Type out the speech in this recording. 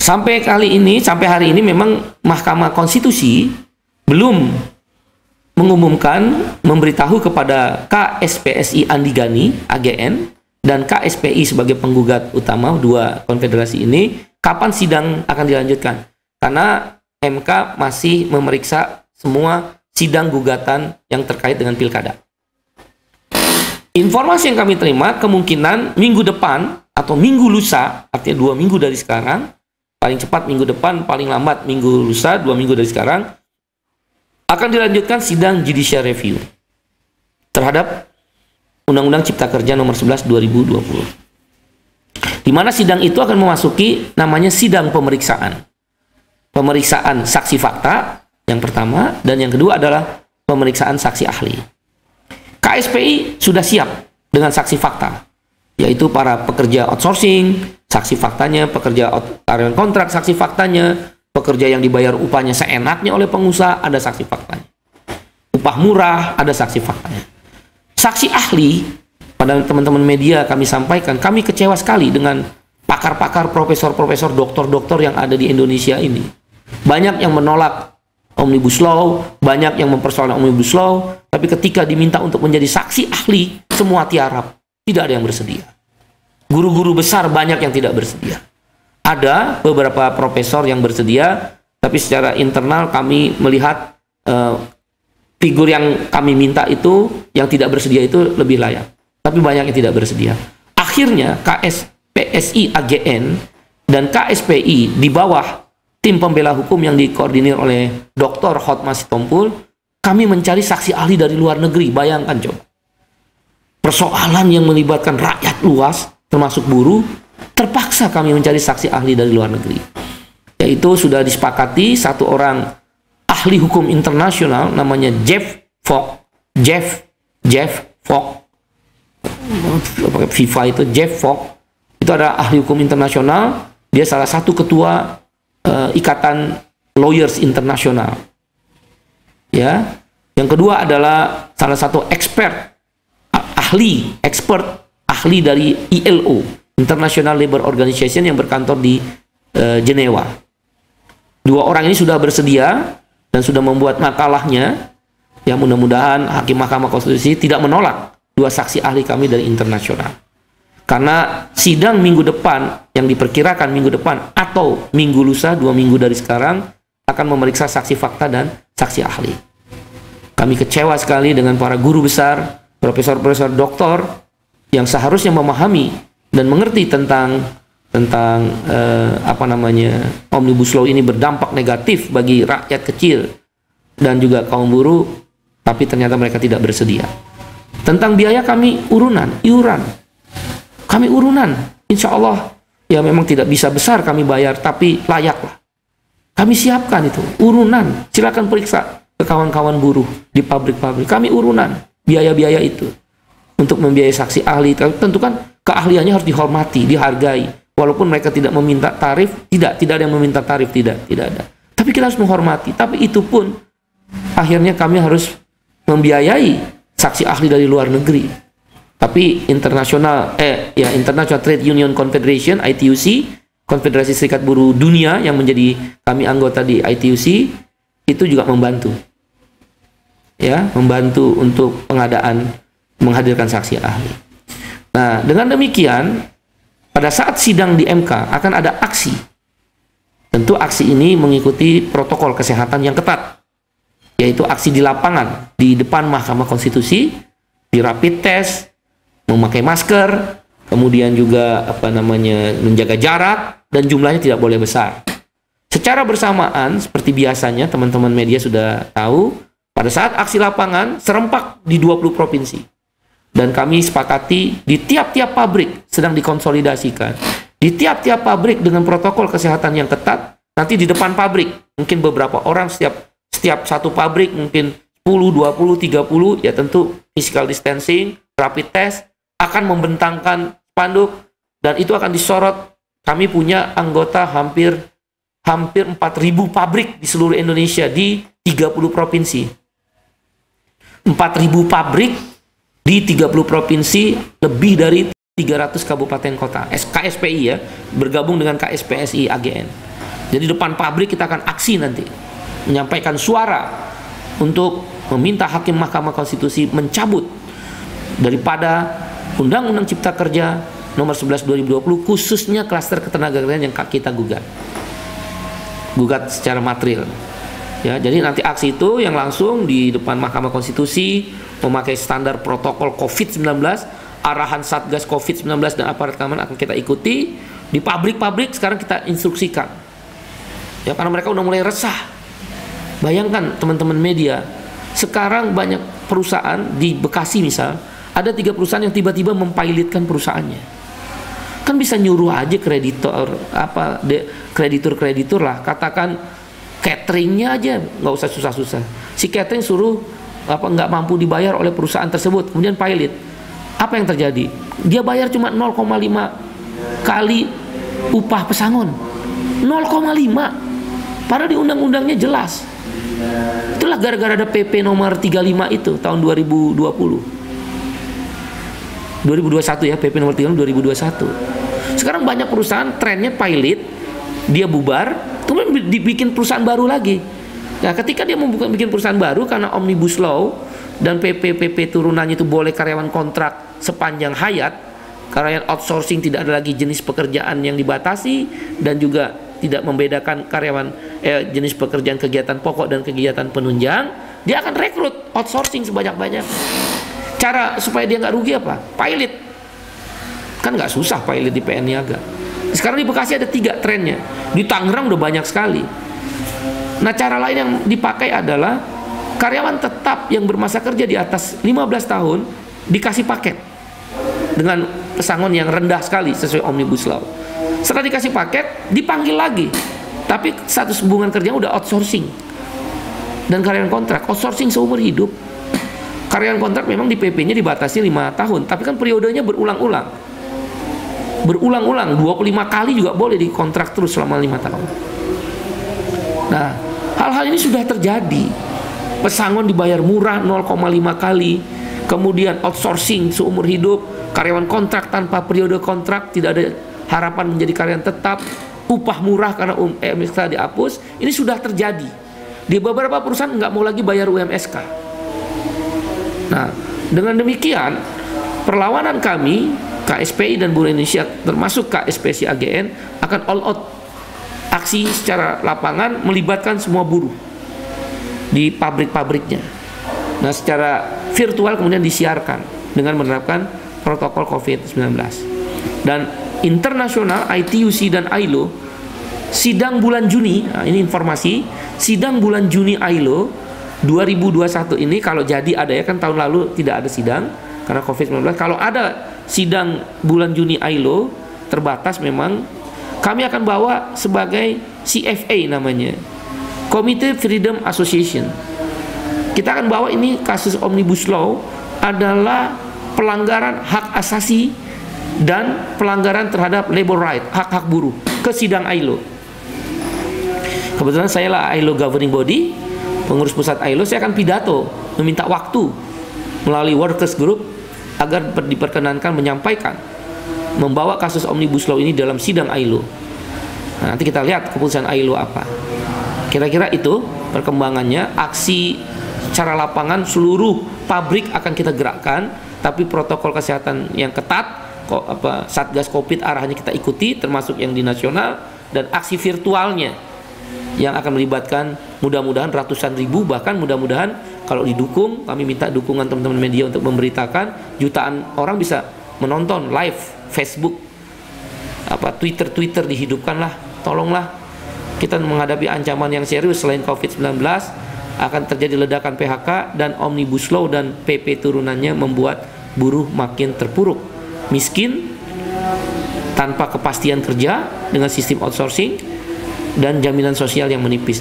sampai hari ini memang Mahkamah Konstitusi belum mengumumkan, memberitahu kepada KSPSI Andi Gani AGN dan KSPI sebagai penggugat utama dua konfederasi ini kapan sidang akan dilanjutkan, karena MK masih memeriksa semua sidang gugatan yang terkait dengan pilkada. Informasi yang kami terima kemungkinan minggu depan atau minggu lusa, artinya 2 minggu dari sekarang, paling cepat minggu depan, paling lambat minggu lusa, 2 minggu dari sekarang, akan dilanjutkan sidang judicial review terhadap Undang-Undang Cipta Kerja nomor 11 2020. Di mana sidang itu akan memasuki namanya sidang pemeriksaan. Pemeriksaan saksi fakta yang pertama, dan yang kedua adalah pemeriksaan saksi ahli. KSPI sudah siap dengan saksi fakta, yaitu para pekerja outsourcing, saksi faktanya, pekerja karyawan kontrak, saksi faktanya, pekerja yang dibayar upahnya seenaknya oleh pengusaha, ada saksi faktanya. Upah murah, ada saksi faktanya. Saksi ahli, pada teman-teman media kami sampaikan, kami kecewa sekali dengan pakar-pakar, profesor-profesor, doktor-doktor yang ada di Indonesia ini. Banyak yang menolak Omnibus Law, banyak yang mempersoalkan Omnibus Law, tapi ketika diminta untuk menjadi saksi ahli, semua tiarap, tidak ada yang bersedia. Guru-guru besar banyak yang tidak bersedia. Ada beberapa profesor yang bersedia, tapi secara internal kami melihat figur yang kami minta itu, yang tidak bersedia itu lebih layak. Tapi banyak yang tidak bersedia. Akhirnya KSPSI AGN dan KSPI di bawah tim pembela hukum yang dikoordinir oleh Dr. Hotma Sitompul, kami mencari saksi ahli dari luar negeri. Bayangkan coba. Persoalan yang melibatkan rakyat luas, termasuk buruh, terpaksa kami mencari saksi ahli dari luar negeri. Yaitu sudah disepakati satu orang ahli hukum internasional namanya Jeff Fogg. FIFA itu Jeff Fogg. Itu adalah ahli hukum internasional. Dia salah satu ketua Ikatan Lawyers Internasional. Ya. Yang kedua adalah salah satu expert ahli dari ILO, International Labour Organization, yang berkantor di Jenewa. Dua orang ini sudah bersedia dan sudah membuat makalahnya. Ya, mudah-mudahan hakim Mahkamah Konstitusi tidak menolak dua saksi ahli kami dari internasional. Karena sidang minggu depan, yang diperkirakan minggu depan atau minggu lusa, 2 minggu dari sekarang, akan memeriksa saksi fakta dan saksi ahli. Kami kecewa sekali dengan para guru besar, profesor-profesor doktor, yang seharusnya memahami dan mengerti tentang Omnibus Law ini berdampak negatif bagi rakyat kecil dan juga kaum buruh, tapi ternyata mereka tidak bersedia. Tentang biaya kami iuran. Kami urunan, insya Allah, ya memang tidak bisa besar kami bayar, tapi layaklah. Kami siapkan itu, urunan. Silakan periksa ke kawan-kawan buruh di pabrik-pabrik. Kami urunan biaya-biaya itu untuk membiayai saksi ahli. Tentu kan keahliannya harus dihormati, dihargai. Walaupun mereka tidak meminta tarif, tidak ada yang meminta tarif, tidak ada. Tapi kita harus menghormati. Tapi itu pun akhirnya kami harus membiayai saksi ahli dari luar negeri. Tapi International Trade Union Confederation, ITUC, Konfederasi Serikat Buruh Dunia, yang menjadi kami anggota di ITUC, itu juga membantu. Ya, membantu untuk menghadirkan saksi ahli. Nah, dengan demikian, pada saat sidang di MK akan ada aksi. Tentu aksi ini mengikuti protokol kesehatan yang ketat, yaitu aksi di lapangan, di depan Mahkamah Konstitusi, di rapid test, memakai masker, kemudian juga menjaga jarak, dan jumlahnya tidak boleh besar. Secara bersamaan, seperti biasanya teman-teman media sudah tahu, pada saat aksi lapangan serempak di 20 provinsi. Dan kami sepakati di tiap-tiap pabrik sedang dikonsolidasikan. Di tiap-tiap pabrik dengan protokol kesehatan yang ketat, nanti di depan pabrik, mungkin beberapa orang setiap satu pabrik, mungkin 10, 20, 30, ya tentu physical distancing, rapid test, akan membentangkan spanduk, dan itu akan disorot. Kami punya anggota hampir 4.000 pabrik di seluruh Indonesia di 30 provinsi. 4.000 pabrik di 30 provinsi, lebih dari 300 kabupaten kota, KSPI ya, bergabung dengan KSPSI AGN. Jadi depan pabrik kita akan aksi nanti, menyampaikan suara untuk meminta Hakim Mahkamah Konstitusi mencabut daripada Undang-Undang Cipta Kerja nomor 11 2020, khususnya klaster ketenagakerjaan yang kita gugat secara material. Ya, jadi nanti aksi itu yang langsung di depan Mahkamah Konstitusi memakai standar protokol COVID-19, arahan Satgas COVID-19 dan aparat keamanan akan kita ikuti. Di pabrik-pabrik sekarang kita instruksikan. Ya, karena mereka udah mulai resah. Bayangkan teman-teman media, sekarang banyak perusahaan di Bekasi misal, ada 3 perusahaan yang tiba-tiba mempilotkan perusahaannya. Kan bisa nyuruh aja kreditur lah, katakan cateringnya aja, nggak usah susah-susah. Si catering suruh nggak mampu dibayar oleh perusahaan tersebut, kemudian pilot. Apa yang terjadi? Dia bayar cuma 0,5 kali upah pesangon. 0,5. Padahal di undang-undangnya jelas. Itulah gara-gara ada PP nomor 35 itu tahun 2021 ya, PP nomor 35 2021. Sekarang banyak perusahaan trennya pilot, dia bubar, kemudian dibikin perusahaan baru lagi. Nah, ketika dia bikin perusahaan baru karena Omnibus Law dan PP turunannya itu boleh karyawan kontrak sepanjang hayat, karyawan outsourcing tidak ada lagi jenis pekerjaan yang dibatasi dan juga tidak membedakan karyawan jenis pekerjaan kegiatan pokok dan kegiatan penunjang, dia akan rekrut outsourcing sebanyak-banyak. Cara supaya dia nggak rugi apa? Pilot. Kan nggak susah pilot di PN Niaga. Sekarang di Bekasi ada 3 trennya. Di Tangerang udah banyak sekali. Nah, cara lain yang dipakai adalah karyawan tetap yang bermasa kerja di atas 15 tahun dikasih paket dengan pesangon yang rendah sekali sesuai Omnibus Law. Setelah dikasih paket, dipanggil lagi, tapi status hubungan kerja udah outsourcing. Dan karyawan kontrak, outsourcing seumur hidup. Karyawan kontrak memang di PP-nya dibatasi 5 tahun, tapi kan periodenya berulang-ulang. 25 kali juga boleh dikontrak terus selama 5 tahun. Nah, hal-hal ini sudah terjadi. Pesangon dibayar murah 0,5 kali, kemudian outsourcing seumur hidup, karyawan kontrak tanpa periode kontrak, tidak ada harapan menjadi karyawan tetap, upah murah karena UMSK dihapus. Ini sudah terjadi. Di beberapa perusahaan nggak mau lagi bayar UMSK. Nah, dengan demikian perlawanan kami KSPI dan Buruh Indonesia termasuk KSPSI AGN akan all out aksi secara lapangan melibatkan semua buruh di pabrik-pabriknya. Nah, secara virtual kemudian disiarkan dengan menerapkan protokol COVID-19. Dan internasional ITUC dan ILO sidang bulan Juni, nah ini informasi, sidang bulan Juni ILO 2021 ini kalau jadi ada ya, kan tahun lalu tidak ada sidang karena COVID-19. Kalau ada sidang bulan Juni ILO terbatas memang, kami akan bawa sebagai CFA namanya, Committee Freedom Association. Kita akan bawa ini kasus Omnibus Law adalah pelanggaran hak asasi dan pelanggaran terhadap labor right, hak-hak buruh, ke sidang ILO. Kebetulan saya lah ILO governing body, pengurus pusat ILO. Saya akan pidato meminta waktu melalui workers group agar diperkenankan menyampaikan, membawa kasus Omnibus Law ini dalam sidang ILO. Nah, nanti kita lihat keputusan ILO apa. Kira-kira itu perkembangannya. Aksi secara lapangan seluruh pabrik akan kita gerakkan, tapi protokol kesehatan yang ketat, Satgas COVID arahannya kita ikuti, termasuk yang di nasional, dan aksi virtualnya yang akan melibatkan mudah-mudahan ratusan ribu, bahkan mudah-mudahan kalau didukung, kami minta dukungan teman-teman media untuk memberitakan, jutaan orang bisa menonton live Facebook, Twitter dihidupkanlah, tolonglah. Kita menghadapi ancaman yang serius selain COVID-19, akan terjadi ledakan PHK, dan Omnibus Law dan PP turunannya membuat buruh makin terpuruk, miskin, tanpa kepastian kerja dengan sistem outsourcing dan jaminan sosial yang menipis.